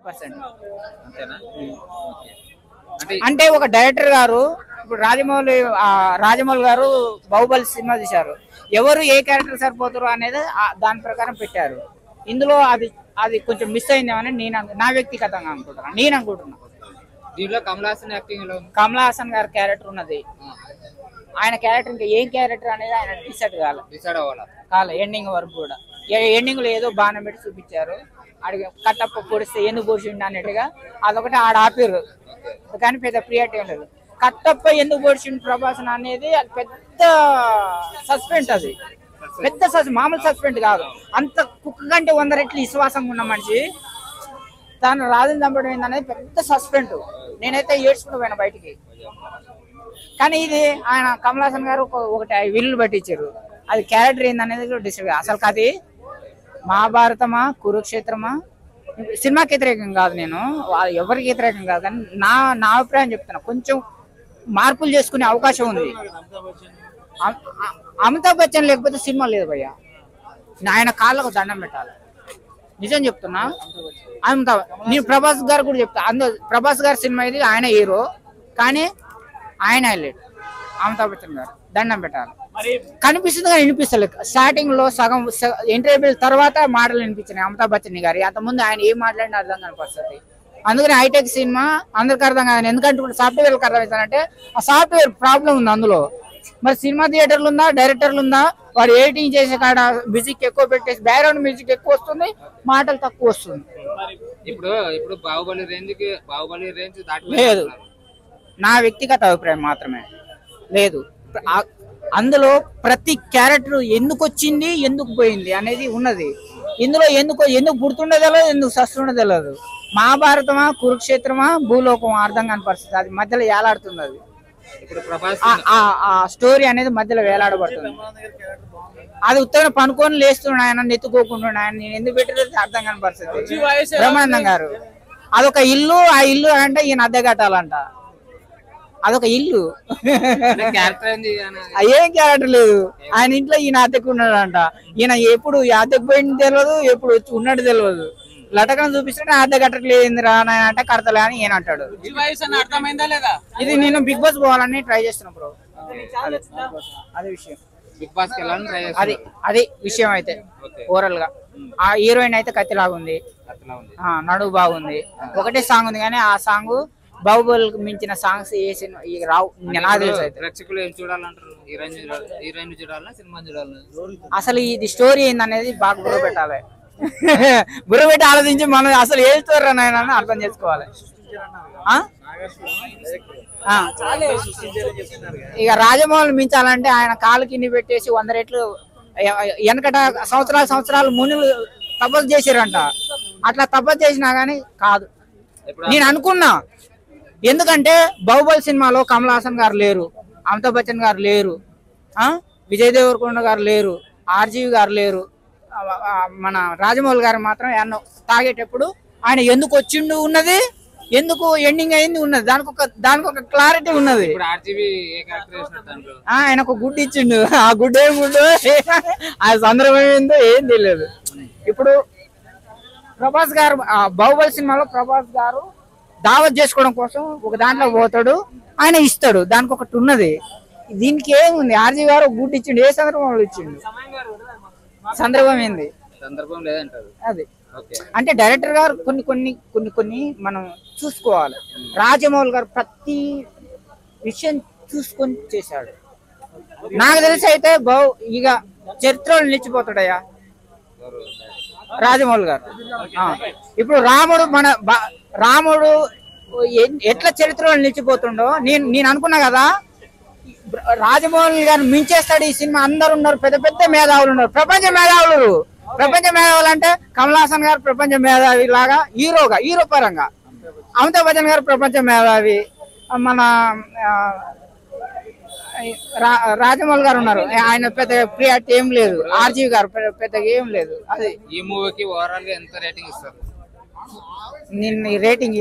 100%. అంతేనా? అంటే ఒక డైరెక్టర్ గారు ఇప్పుడు రాజమౌళి గారు బాహుబలి సినిమా తీశారు. ఎవరు ఏ క్యారెక్టర్ సరిపోతారు అనేది దాని ప్రకారం పెట్టారు. ఇందులో అది కొంచెం మిస్ అయిందేమని నా వ్యక్తిగతంగా అనుకుంటున్నా. దీంట్లో కమల్ హాసన్ యాక్టింగ్ లో కమల్ హాసన్ గారి క్యారెక్టర్ ఉన్నది. ఆయన క్యారెక్టర్ ఇంకా ఏం క్యారెక్టర్ అనేది ఆయన డిసైడ్ కాలే ఎండింగ్ వరకు కూడా. ఎండింగ్ లో ఏదో బాణం పెట్టి చూపించారు. అడిగి కట్టప్ప పొడిస్తే ఎందుకు పొడిచిండు అన్నట్టుగా అదొకటి ఆడ ఆపిర్రు. కానీ పెద్ద ప్రియారిటీ ఏం లేదు. కట్టప్ప ఎందుకు పొడిచిండు ప్రభాస్ అనేది అది పెద్ద సస్పెండ్. అది పెద్ద మామూలు సస్పెండ్ కాదు. అంత కుక్క కంటే 100 రెట్లు విశ్వాసంగా ఉన్న మనిషి తాను రాజుని చంపడం ఏందనేది పెద్ద సస్పెండ్. నేనైతే ఏడ్చుకుంటూ పోయినా బయటికి. కానీ ఇది ఆయన కమల్ హాసన్ గారు ఒకటి విల్లు పట్టించారు. అది క్యారెక్టర్ ఏందనేది డిసైడ్. అసలు అది మహాభారతమా కురుక్షేత్రమా సినిమాకి వ్యతిరేకం కాదు, నేను ఎవరికి వ్యతిరేకం కాదు. కానీ నా అభిప్రాయం చెప్తున్నా, కొంచెం మార్పులు చేసుకునే అవకాశం ఉంది. అమితాబ్ బచ్చన్ లేకపోతే సినిమా లేదు భయ్య. ఆయన కాళ్ళకు దండం పెట్టాలి. నిజం చెప్తున్నా. నేను ప్రభాస్ గారు కూడా చెప్తా. ప్రభాస్ గారి సినిమా ఇది, ఆయన హీరో. కానీ ఆయన హైలైట్. అమితాబ్ బచ్చన్ గారు దండం పెట్టాలి. కనిపిస్తుంది కానీ వినిపిస్తలేదు. స్టార్టింగ్ లో సగం ఇంటర్వ్యూ తర్వాత మాటలు వినిపించినాయి అమితాబ్ బచ్చన్ గారి. అంతకుముందు ఆయన ఏం మాట్లాడినా అర్థం కాని పరిస్థితి. అందుకని హైటెక్ సినిమా అందరికి అర్థం కాదు. ఎందుకంటే సాఫ్ట్వేర్కి అర్థం అవుతానంటే ఆ సాఫ్ట్వేర్ ప్రాబ్లం ఉంది అందులో. మరి సినిమా థియేటర్లు ఉందా, డైరెక్టర్లు ఉందా, వాడు ఎడిటింగ్ చేసే కాడ మ్యూజిక్ ఎక్కువ పెట్టేసి బ్యాక్గ్రౌండ్ మ్యూజిక్ ఎక్కువ వస్తుంది, మాటలు తక్కువ వస్తుంది. ఇప్పుడు బాహుబలి రేంజ్ లేదు. నా వ్యక్తిగత అభిప్రాయం మాత్రమే. లేదు, అందులో ప్రతి క్యారెక్టర్ ఎందుకు వచ్చింది ఎందుకు పోయింది అనేది ఉన్నది. ఇందులో ఎందుకు పుడుతుండే తెలియదు, ఎందుకు సస్తుండే తెలియదు. మహాభారతమా కురుక్షేత్రమా భూలోకమా అర్థం కాని పరిస్థితి. అది మధ్యలో వేలాడుతుంది. అది ఆ స్టోరీ అనేది మధ్యలో వేలాడబడుతుంది. అది ఉత్తరం పనుకొని లేస్తున్నాడు ఆయన, నెత్తుకోకుండా ఆయన. నేను ఎందుకు పెట్టారో అర్థం కాని పరిస్థితి. బ్రహ్మానందం గారు అదొక ఇల్లు, ఆ ఇల్లు అంటే ఈయన అద్దె కట్టాలంట. అదొక ఇల్లు, ఏం క్యారెక్టర్ లేదు. ఆయన ఇంట్లో ఈయన అద్దెకున్నాడంట. ఈయన ఎప్పుడు అద్దెకు పోయింది తెలియదు, ఎప్పుడు ఉన్నట్టు తెలియదు. లటకం చూపిస్తుంటే అద్దె కట్టట్లేదు రా అంటే కడతలే అని ఈయన అంటాడు. ఇది నేను బిగ్ బాస్ పోవాలని ట్రై చేస్తున్నా బ్రో. అదే విషయం. అది విషయం అయితే ఓవరాల్ గా ఆ హీరోయిన్ అయితే కత్తిలాగుంది, నడువు బాగుంది. ఒకటే సాంగ్ ఉంది కానీ ఆ సాంగ్ బాహుబలికి మించిన సాంగ్స్ రావు నాకు తెలుసు. అసలు ఇది స్టోరీ ఏందనేది బాగా బుర్ర పెట్టాలి. బుర్ర పెట్టి ఆలోచించి మనం అసలు ఏం స్టోరీ అని అర్థం చేసుకోవాలి. ఇక రాజమౌళి మించాలంటే ఆయన కాలు కింది పెట్టేసి 100 రెట్లు వెనకట సంవత్సరాలు మునులు తపస్సు చేసారంట. అట్లా తపస్సు చేసినా గానీ కాదు నేను అనుకున్నా. ఎందుకంటే బాహుబలి సినిమాలో కమల్ హాసన్ గారు లేరు, అమితాబ్ బచ్చన్ గారు లేరు, విజయ్ దేవరకొండ గారు లేరు, ఆర్జీవి గారు లేరు. మన రాజమౌళి గారు మాత్రం ఎన్నో తాగేటప్పుడు ఆయన ఎందుకు వచ్చిండు ఉన్నది, ఎందుకు ఎండింగ్ అయింది ఉన్నది, దానికి ఒక క్లారిటీ ఉన్నది. ఆయన ఒక గుడ్డు ఇచ్చిండు. ఆ గుడ్డు ఏం గుడ్డు, ఆ సందర్భం ఏందో ఏం తెలియదు. ఇప్పుడు ప్రభాస్ గారు బాహుబలి సినిమాలో ప్రభాస్ గారు దావత్ చేసుకోవడం కోసం ఒక దాంట్లో పోతాడు, ఆయన ఇస్తాడు, దానికి ఒకటి ఉన్నది. దీనికి ఏముంది, ఆర్జీ గారు గుడ్డు ఇచ్చిండు, ఏ సందర్భంలో ఇచ్చిండు, సందర్భం ఏంది, సందర్భం లేదంటారు. అది అంటే డైరెక్టర్ గారు కొన్ని మనం చూసుకోవాలి. రాజమౌళి గారు ప్రతి విషయం చూసుకొని చేశాడు. నాకు తెలిసి అయితే ఇక చరిత్రలో నిలిచిపోతాడయ్యా రాజమౌళి గారు. ఇప్పుడు రాముడు ఎట్లా చరిత్రలో నిలిచిపోతుండో నేను అనుకున్నా కదా, రాజమౌళి గారు మించేస్తాడు ఈ సినిమా. అందరు ఉన్నారు, పెద్ద పెద్ద మేధావులు ఉన్నారు, ప్రపంచ మేధావులు అంటే కమల్ హాసన్ గారు ప్రపంచ మేధావి లాగా హీరో పరంగా, అమితాబ్ బచ్చన్ గారు ప్రపంచ మేధావి, మన రాజమౌళి గారు ఉన్నారు, ఆయన పెద్ద ప్రియారిటీ ఏం లేదు, ఆర్జీవి గారు పెద్దగా ఏం లేదు. అది ఈ మూవీకి ఓవరాల్ గా ఎంత రేటింగ్ ఇస్తారు? నేను రేటింగ్